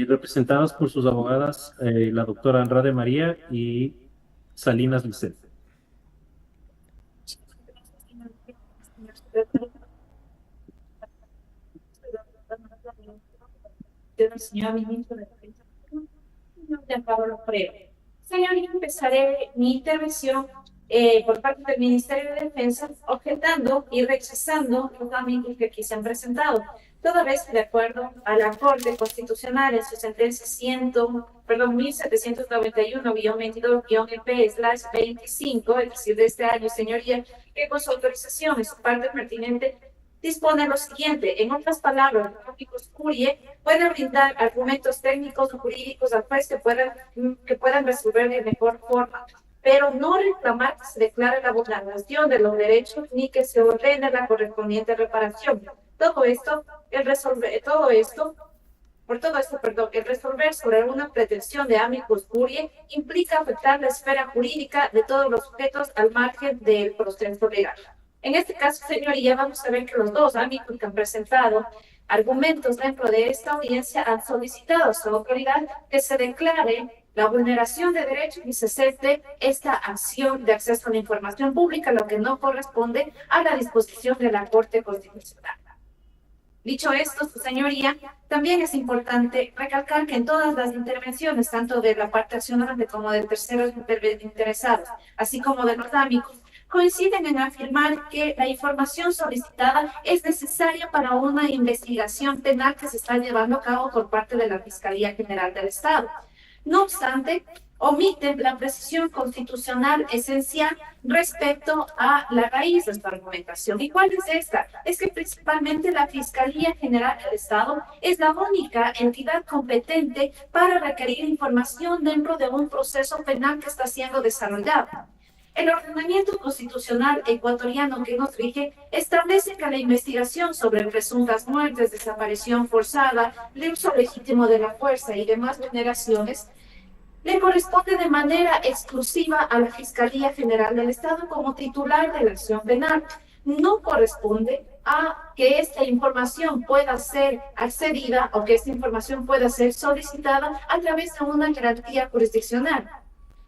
representadas por sus abogadas, la doctora Andrade María y Salinas Lisset. Señor ministro de Defensa, de Pablo Prueba. Señoría, empezaré mi intervención por parte del Ministerio de Defensa, objetando y rechazando los ámbitos que aquí se han presentado, toda vez que de acuerdo a la Corte Constitucional en su sentencia 1791-22-EP/25, es decir, de este año, señoría, que con su autorización y su parte pertinente dispone lo siguiente: en otras palabras, el amicus curiae puede brindar argumentos técnicos o jurídicos al juez que puedan resolver de mejor forma, pero no reclamar que se declare la vulneración de los derechos ni que se ordene la correspondiente reparación. El resolver sobre una pretensión de amicus curiae implica afectar la esfera jurídica de todos los sujetos al margen del proceso legal. En este caso, señoría, vamos a ver que los dos ámbitos que han presentado argumentos dentro de esta audiencia han solicitado a su autoridad que se declare la vulneración de derechos y se acepte esta acción de acceso a la información pública, lo que no corresponde a la disposición de la Corte Constitucional. Dicho esto, su señoría, también es importante recalcar que en todas las intervenciones, tanto de la parte accionante como de terceros interesados, así como de los amigos, coinciden en afirmar que la información solicitada es necesaria para una investigación penal que se está llevando a cabo por parte de la Fiscalía General del Estado. No obstante, omiten la precisión constitucional esencial respecto a la raíz de esta argumentación. ¿Y cuál es esta? Es que principalmente la Fiscalía General del Estado es la única entidad competente para requerir información dentro de un proceso penal que está siendo desarrollado. El ordenamiento constitucional ecuatoriano que nos rige establece que la investigación sobre presuntas muertes, desaparición forzada, el uso legítimo de la fuerza y demás vulneraciones le corresponde de manera exclusiva a la Fiscalía General del Estado como titular de la acción penal. No corresponde a que esta información pueda ser accedida o que esta información pueda ser solicitada a través de una jerarquía jurisdiccional.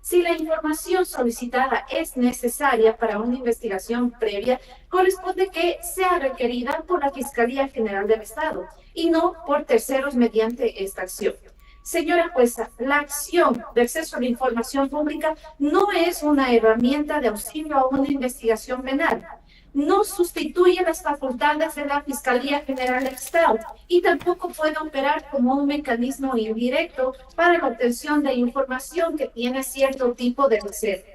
Si la información solicitada es necesaria para una investigación previa, corresponde que sea requerida por la Fiscalía General del Estado y no por terceros mediante esta acción. Señora jueza, la acción de acceso a la información pública no es una herramienta de auxilio a una investigación penal. No sustituye las facultades de la Fiscalía General del Estado y tampoco puede operar como un mecanismo indirecto para la obtención de información que tiene cierto tipo de reserva.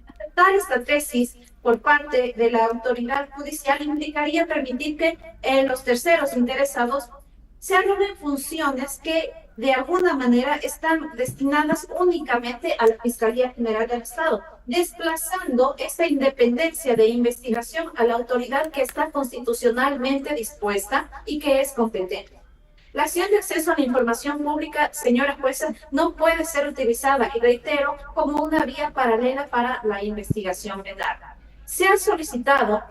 Aceptar esta tesis por parte de la autoridad judicial implicaría permitir que los terceros interesados se arroben funciones que de alguna manera están destinadas únicamente a la Fiscalía General del Estado, desplazando esta independencia de investigación a la autoridad que está constitucionalmente dispuesta y que es competente. La acción de acceso a la información pública, señora jueza, no puede ser utilizada, y reitero, como una vía paralela para la investigación penal. Se ha solicitado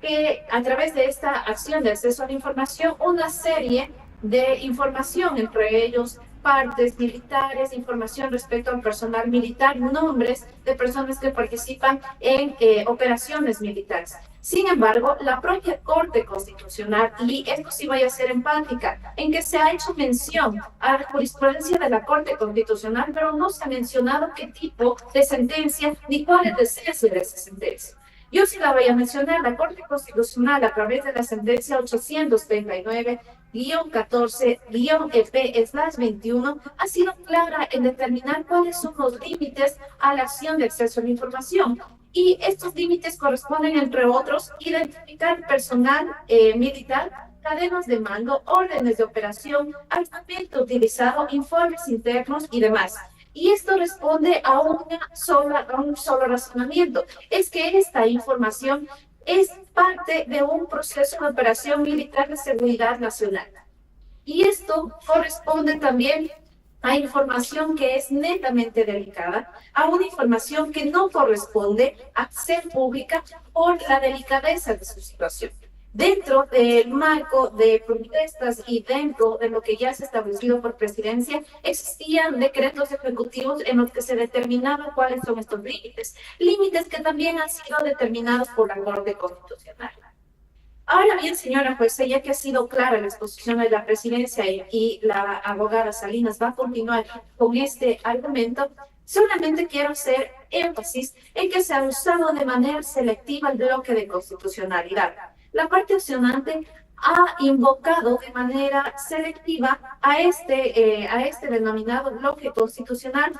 que a través de esta acción de acceso a la información, una serie de información, entre ellos partes militares, información respecto al personal militar, nombres de personas que participan en operaciones militares. Sin embargo, la propia Corte Constitucional, y esto sí voy a ser empática, en que se ha hecho mención a la jurisprudencia de la Corte Constitucional, pero no se ha mencionado qué tipo de sentencia ni cuál es la esencia de esa sentencia. Yo sí la voy a mencionar. La Corte Constitucional, a través de la sentencia 839-14-EP/21, ha sido clara en determinar cuáles son los límites a la acción de acceso a la información. Y estos límites corresponden, entre otros, identificar personal militar, cadenas de mando, órdenes de operación, armamento utilizado, informes internos y demás. Y esto responde a un solo razonamiento: es que esta información es parte de un proceso de operación militar de seguridad nacional. Y esto corresponde también a información que es netamente delicada, a una información que no corresponde a ser pública por la delicadeza de su situación. Dentro del marco de protestas y dentro de lo que ya se ha establecido por presidencia, existían decretos ejecutivos en los que se determinaban cuáles son estos límites, límites que también han sido determinados por la Corte Constitucional. Ahora bien, señora jueza, ya que ha sido clara la exposición de la presidencia y la abogada Salinas va a continuar con este argumento, solamente quiero hacer énfasis en que se ha usado de manera selectiva el bloque de constitucionalidad. La parte accionante ha invocado de manera selectiva a este denominado bloque constitucional,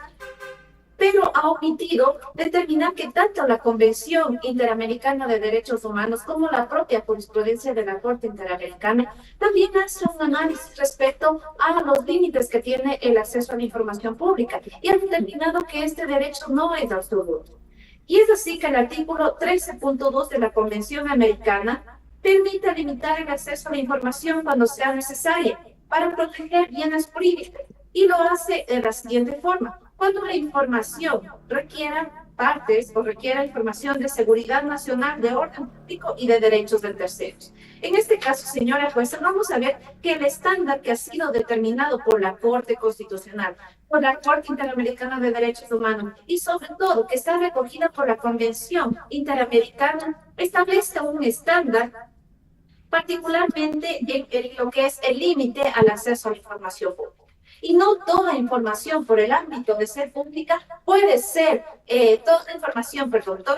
pero ha omitido determinar que tanto la Convención Interamericana de Derechos Humanos como la propia jurisprudencia de la Corte Interamericana también hace un análisis respecto a los límites que tiene el acceso a la información pública y ha determinado que este derecho no es absoluto. Y es así que el artículo 13.2 de la Convención Americana permite limitar el acceso a la información cuando sea necesaria para proteger bienes jurídicos y lo hace de la siguiente forma. Cuando la información requiera partes o requiera información de seguridad nacional, de orden público y de derechos de terceros. En este caso, señora jueza, vamos a ver que el estándar que ha sido determinado por la Corte Constitucional, por la Corte Interamericana de Derechos Humanos y sobre todo que está recogida por la Convención Interamericana, establece un estándar particularmente en lo que es el límite al acceso a la información pública. Y no toda información por el ámbito de ser pública puede ser, toda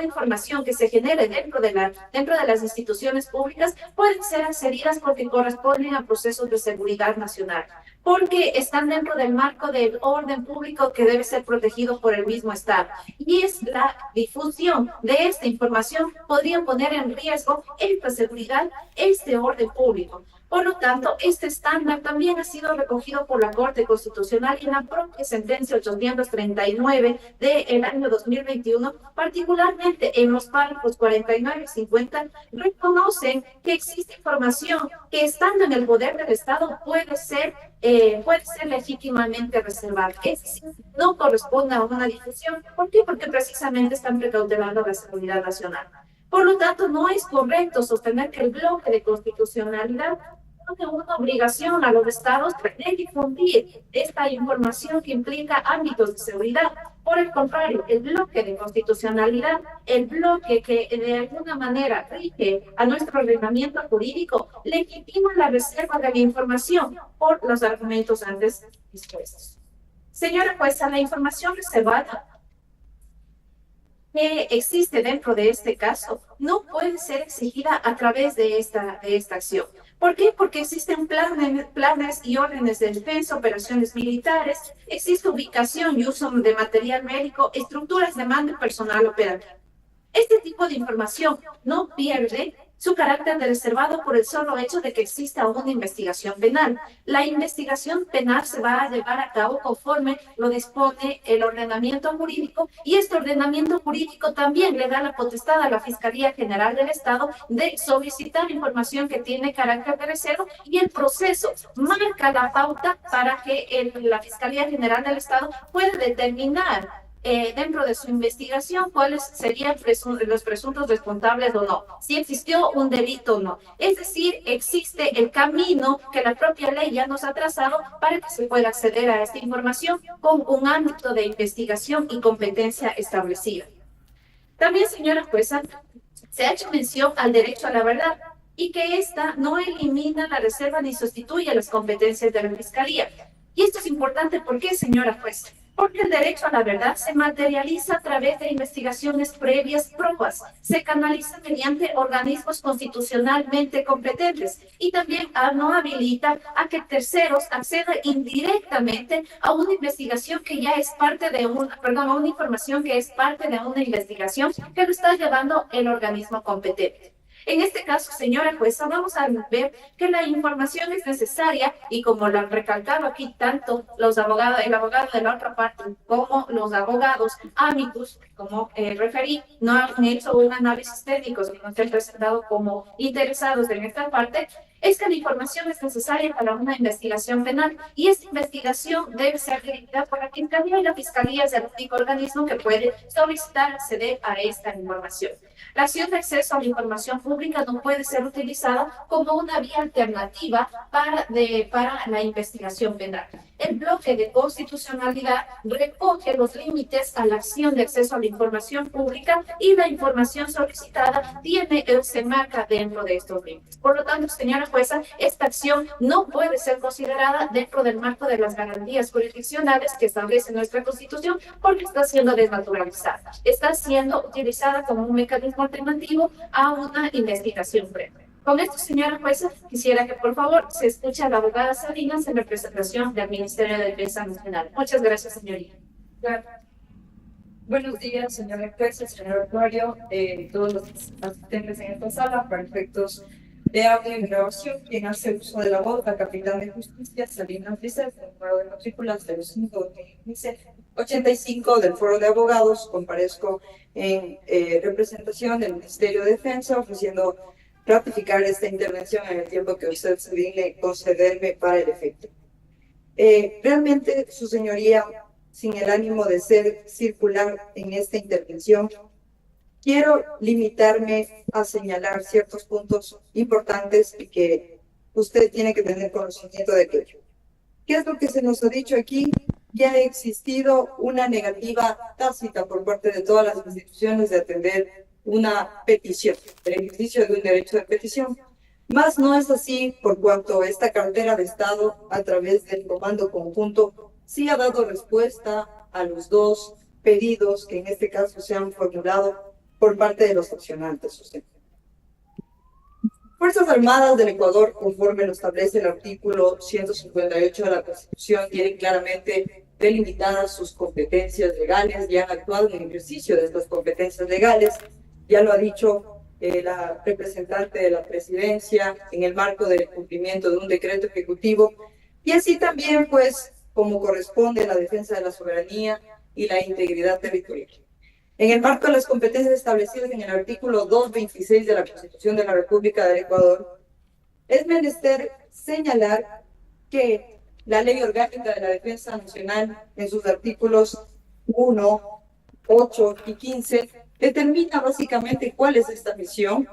información que se genere dentro de las instituciones públicas pueden ser accedidas porque corresponden a procesos de seguridad nacional, porque están dentro del marco del orden público que debe ser protegido por el mismo Estado. Y es la difusión de esta información podría poner en riesgo esta seguridad, este orden público. Por lo tanto, este estándar también ha sido recogido por la Corte Constitucional y en la propia sentencia 839 del año 2021, particularmente en los párrafos 49 y 50, reconocen que existe información que estando en el poder del Estado puede ser legítimamente reservada. Es decir, no corresponde a una difusión. ¿Por qué? Porque precisamente están precautelando la seguridad nacional. Por lo tanto, no es correcto sostener que el bloque de constitucionalidad tiene una obligación a los estados de difundir esta información que implica ámbitos de seguridad. Por el contrario, el bloque de constitucionalidad, el bloque que de alguna manera rige a nuestro ordenamiento jurídico, legitima la reserva de la información por los argumentos antes dispuestos. Señora jueza, la información reservada que existe dentro de este caso no puede ser exigida a través de esta acción. ¿Por qué? Porque existen planes y órdenes de defensa, operaciones militares, existe ubicación y uso de material médico, estructuras de mando y personal operativo. Este tipo de información no pierde su carácter de reservado por el solo hecho de que exista una investigación penal. La investigación penal se va a llevar a cabo conforme lo dispone el ordenamiento jurídico y este ordenamiento jurídico también le da la potestad a la Fiscalía General del Estado de solicitar información que tiene carácter de reserva y el proceso marca la pauta para que la Fiscalía General del Estado pueda determinar dentro de su investigación cuáles serían los presuntos responsables o no, si existió un delito o no. Es decir, existe el camino que la propia ley ya nos ha trazado para que se pueda acceder a esta información con un ámbito de investigación y competencia establecida. También, señora jueza, se ha hecho mención al derecho a la verdad y que ésta no elimina la reserva ni sustituye las competencias de la Fiscalía. Y esto es importante, ¿por qué, señora jueza? Porque el derecho a la verdad se materializa a través de investigaciones previas probas, se canaliza mediante organismos constitucionalmente competentes y también no habilita a que terceros accedan indirectamente a una investigación que ya es parte de a una información que es parte de una investigación que lo está llevando el organismo competente. En este caso, señora jueza, vamos a ver que la información es necesaria y como lo han recalcado aquí tanto el abogado de la otra parte como los abogados amicus, como referí, no han hecho un análisis técnico, sino se han presentado como interesados en esta parte, es que la información es necesaria para una investigación penal y esta investigación debe ser dirigida por la Fiscalía y la Fiscalía es el único organismo que puede solicitar acceder a esta información. La acción de acceso a la información pública no puede ser utilizada como una vía alternativa para la investigación penal. El bloque de constitucionalidad recoge los límites a la acción de acceso a la información pública y la información solicitada se enmarca dentro de estos límites. Por lo tanto, señora jueza, esta acción no puede ser considerada dentro del marco de las garantías jurisdiccionales que establece nuestra Constitución porque está siendo desnaturalizada. Está siendo utilizada como un mecanismo alternativo a una investigación previa. Con esto, señora jueza, quisiera que por favor se escuche a la abogada Salinas en representación del Ministerio de Defensa Nacional. Muchas gracias, señoría. Claro. Buenos días, señora jueza, señor actuario, todos los asistentes en esta sala, para efectos de audio y grabación. Quien hace uso de la voz, la capitán de justicia, Salinas Vicente, número de matrícula 05-85 del Foro de Abogados. Comparezco en representación del Ministerio de Defensa, ofreciendo ratificar esta intervención en el tiempo que usted se digne concederme para el efecto. Realmente, su señoría, sin el ánimo de ser circular en esta intervención, quiero limitarme a señalar ciertos puntos importantes y que usted tiene que tener conocimiento de aquello. ¿Qué es lo que se nos ha dicho aquí? Que ha existido una negativa tácita por parte de todas las instituciones de atender una petición, el ejercicio de un derecho de petición. Más no es así por cuanto esta cartera de Estado, a través del comando conjunto, sí ha dado respuesta a los dos pedidos que en este caso se han formulado por parte de los accionantes. Fuerzas Armadas del Ecuador, conforme lo establece el artículo 158 de la Constitución, tienen claramente delimitadas sus competencias legales y han actuado en ejercicio de estas competencias legales. Ya lo ha dicho la representante de la presidencia en el marco del cumplimiento de un decreto ejecutivo, y así también, pues, como corresponde la defensa de la soberanía y la integridad territorial. En el marco de las competencias establecidas en el artículo 226 de la Constitución de la República del Ecuador, es menester señalar que la Ley Orgánica de la Defensa Nacional, en sus artículos 1, 8 y 15, determina básicamente cuál es esta misión.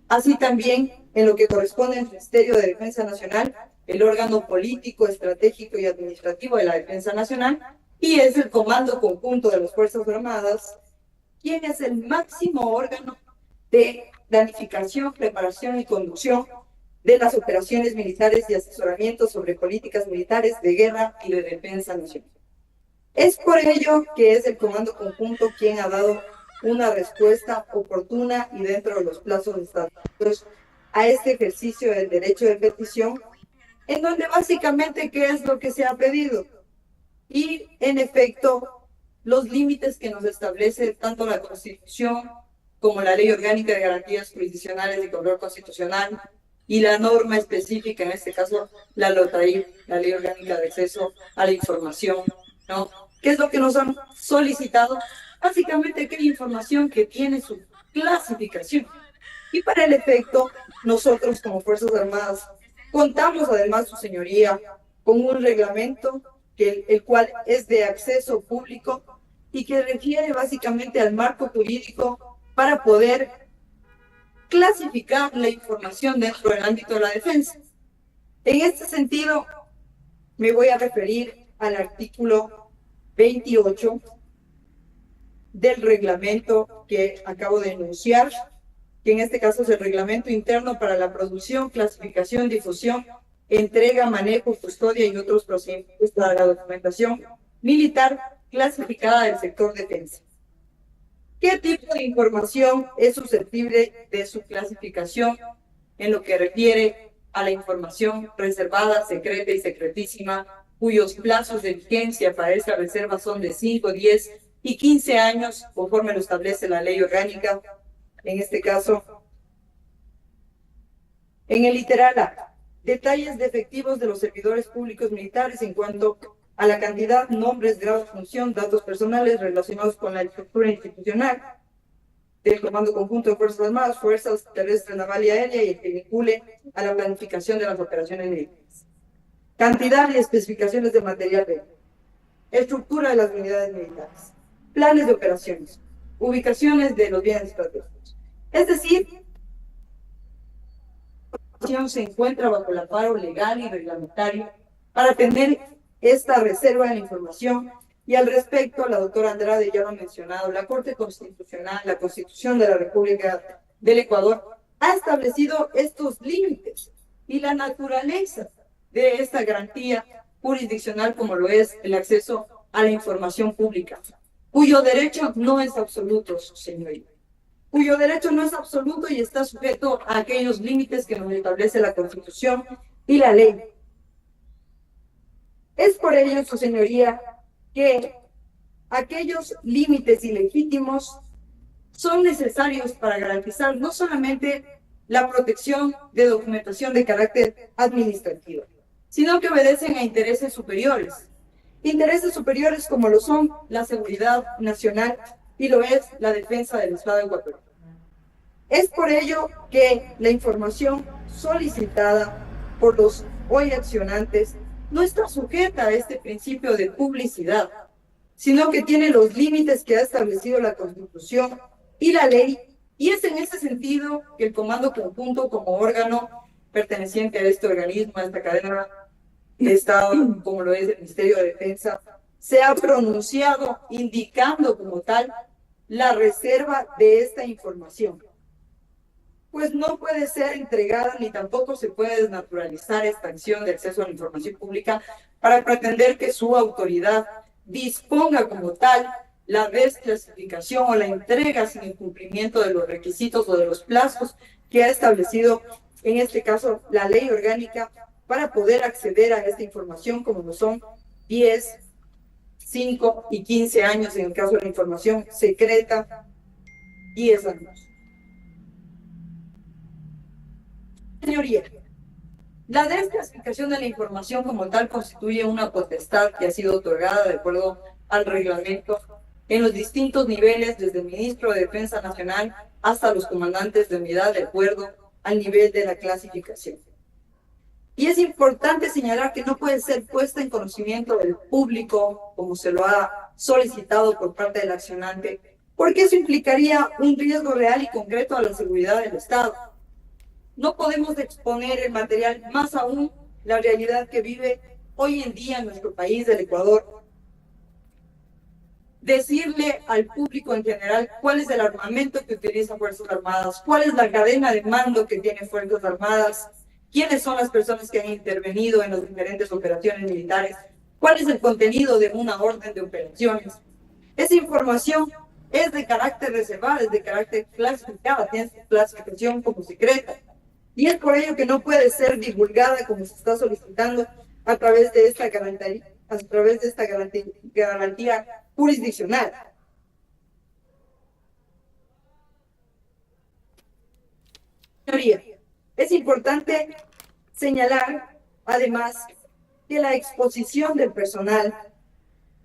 Así también, en lo que corresponde al Ministerio de Defensa Nacional, el órgano político, estratégico y administrativo de la Defensa Nacional, y es el Comando Conjunto de las Fuerzas Armadas, quien es el máximo órgano de planificación, preparación y conducción de las operaciones militares y asesoramiento sobre políticas militares de guerra y de defensa nacional. Es por ello que es el Comando Conjunto quien ha dado una respuesta oportuna y dentro de los plazos establecidos a este ejercicio del derecho de petición, en donde básicamente ¿qué es lo que se ha pedido? Y en efecto, los límites que nos establece tanto la Constitución como la Ley Orgánica de Garantías Jurisdiccionales y Control Constitucional y la norma específica, en este caso la LOTAIF, la Ley Orgánica de Acceso a la Información, ¿no? ¿Qué es lo que nos han solicitado? Básicamente aquella información que tiene su clasificación. Y para el efecto, nosotros como Fuerzas Armadas contamos además, su señoría, con un reglamento el cual es de acceso público y que refiere básicamente al marco jurídico para poder clasificar la información dentro del ámbito de la defensa. En este sentido, me voy a referir al artículo 28 del reglamento que acabo de enunciar, que en este caso es el reglamento interno para la producción, clasificación, difusión, entrega, manejo, custodia y otros procedimientos para la documentación militar clasificada del sector defensa. ¿Qué tipo de información es susceptible de su clasificación en lo que refiere a la información reservada, secreta y secretísima, cuyos plazos de vigencia para esta reserva son de 5, 10 y 15 años, conforme lo establece la Ley Orgánica? En este caso, en el literal A, detalles de efectivos de los servidores públicos militares en cuanto a la cantidad, nombres, grado, función, datos personales relacionados con la estructura institucional. del Comando Conjunto de Fuerzas Armadas, Fuerzas Terrestres, Naval y Aérea, y el que vincule a la planificación de las operaciones militares. Cantidad y especificaciones de material bélico. Estructura de las unidades militares. Planes de operaciones. Ubicaciones de los bienes estratégicos. Es decir, se encuentra bajo el amparo legal y reglamentario para tener esta reserva de la información. Y al respecto, la doctora Andrade ya lo ha mencionado, la Corte Constitucional, la Constitución de la República del Ecuador, ha establecido estos límites y la naturaleza de esta garantía jurisdiccional como lo es el acceso a la información pública, cuyo derecho no es absoluto, señoría, cuyo derecho no es absoluto y está sujeto a aquellos límites que nos establece la Constitución y la ley. Es por ello, su señoría, que aquellos límites ilegítimos son necesarios para garantizar no solamente la protección de documentación de carácter administrativo, sino que obedecen a intereses superiores como lo son la seguridad nacional y lo es la defensa del Estado ecuatoriano. Es por ello que la información solicitada por los hoy accionantes no está sujeta a este principio de publicidad, sino que tiene los límites que ha establecido la Constitución y la ley, y es en ese sentido que el Comando Conjunto, como órgano perteneciente a este organismo, a esta cadena de Estado, como lo es el Ministerio de Defensa, se ha pronunciado indicando como tal la reserva de esta información. Pues no puede ser entregada ni tampoco se puede desnaturalizar esta acción de acceso a la información pública para pretender que su autoridad disponga como tal la desclasificación o la entrega sin el cumplimiento de los requisitos o de los plazos que ha establecido, en este caso, la ley orgánica para poder acceder a esta información, como lo son 10, 5 y 15 años en el caso de la información secreta, 10 años. Señoría, la desclasificación de la información como tal constituye una potestad que ha sido otorgada de acuerdo al reglamento en los distintos niveles, desde el Ministro de Defensa Nacional hasta los comandantes de unidad, de acuerdo al nivel de la clasificación. Y es importante señalar que no puede ser puesta en conocimiento del público, como se lo ha solicitado por parte del accionante, porque eso implicaría un riesgo real y concreto a la seguridad del Estado. No podemos exponer el material, más aún la realidad que vive hoy en día en nuestro país, del Ecuador. Decirle al público en general cuál es el armamento que utiliza Fuerzas Armadas, cuál es la cadena de mando que tiene Fuerzas Armadas, quiénes son las personas que han intervenido en las diferentes operaciones militares, cuál es el contenido de una orden de operaciones. Esa información es de carácter reservado, es de carácter clasificado, tiene su clasificación como secreta. Y es por ello que no puede ser divulgada como se está solicitando a través de esta garantía jurisdiccional. Señoría, es importante señalar, además, que la exposición del personal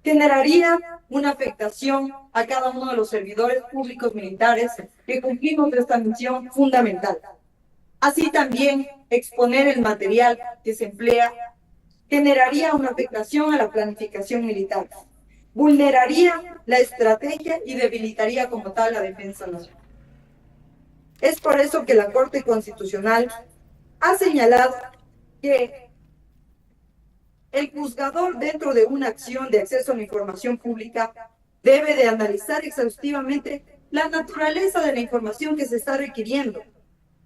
generaría una afectación a cada uno de los servidores públicos militares que cumplimos esta misión fundamental. Así también, exponer el material que se emplea generaría una afectación a la planificación militar, vulneraría la estrategia y debilitaría como tal la defensa nacional. Es por eso que la Corte Constitucional ha señalado que el juzgador, dentro de una acción de acceso a la información pública, debe de analizar exhaustivamente la naturaleza de la información que se está requiriendo,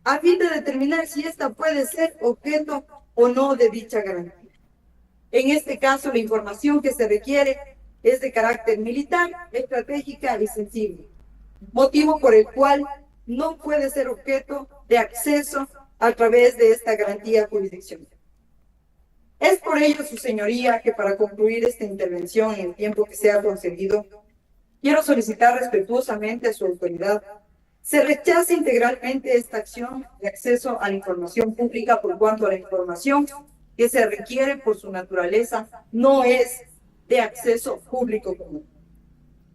a fin de determinar si ésta puede ser objeto o no de dicha garantía. En este caso, la información que se requiere es de carácter militar, estratégica y sensible, motivo por el cual no puede ser objeto de acceso a través de esta garantía jurisdiccional. Es por ello, su señoría, que para concluir esta intervención en el tiempo que sea concedido, quiero solicitar respetuosamente a su autoridad se rechaza integralmente esta acción de acceso a la información pública, por cuanto a la información que se requiere por su naturaleza no es de acceso público común.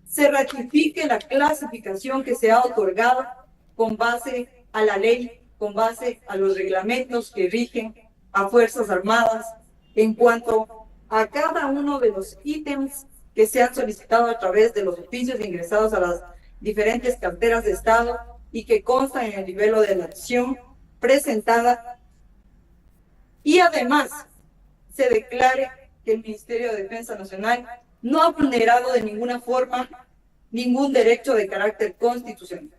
se ratifique la clasificación que se ha otorgado con base a la ley, con base a los reglamentos que rigen a Fuerzas Armadas en cuanto a cada uno de los ítems que se han solicitado a través de los oficios ingresados a las diferentes carteras de Estado y que constan en el libelo de la acción presentada, y además se declare que el Ministerio de Defensa Nacional no ha vulnerado de ninguna forma ningún derecho de carácter constitucional.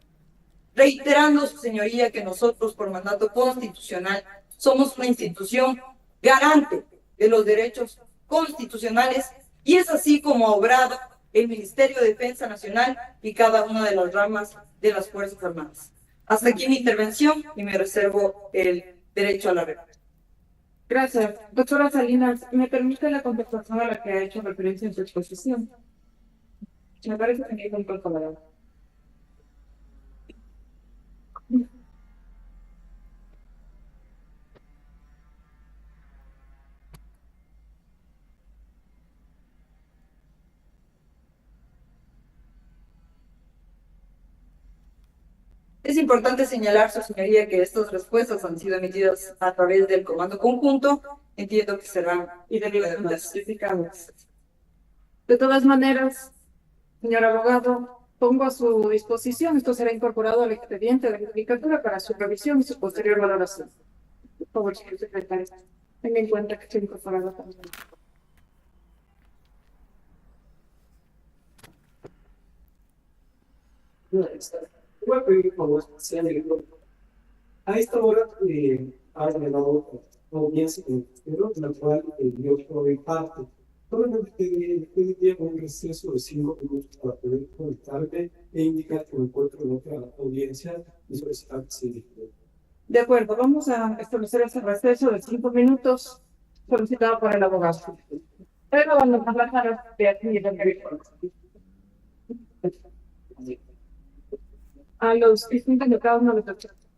Reiterando, su señoría, que nosotros, por mandato constitucional, somos una institución garante de los derechos constitucionales, y es así como ha obrado el Ministerio de Defensa Nacional y cada una de las ramas de las Fuerzas Armadas. Hasta aquí mi intervención y me reservo el derecho a la réplica. Gracias. Doctora Salinas, ¿me permite la contestación a la que ha hecho referencia en su exposición? Me parece que hay un poco la verdad. Es importante señalar, su señoría, que estas respuestas han sido emitidas a través del Comando Conjunto. Entiendo que serán Y debidamente certificadas. De todas maneras, señor abogado, pongo a su disposición, esto será incorporado al expediente de judicatura para su revisión y su posterior valoración. Por favor, señor secretario, tenga en cuenta que estoy incorporado también. Voy a pedir como especial del grupo. A esta hora ha ganado audiencia en el Ministerio, de la cual yo formé parte. Solamente pediría un receso de 5 minutos para poder conectarme e indicar que me encuentro en otra audiencia y solicitar que se dirija. De acuerdo, vamos a establecer ese receso de 5 minutos solicitado por el abogado. Pero vamos a hablar de aquí y de a los distintos de cada uno de los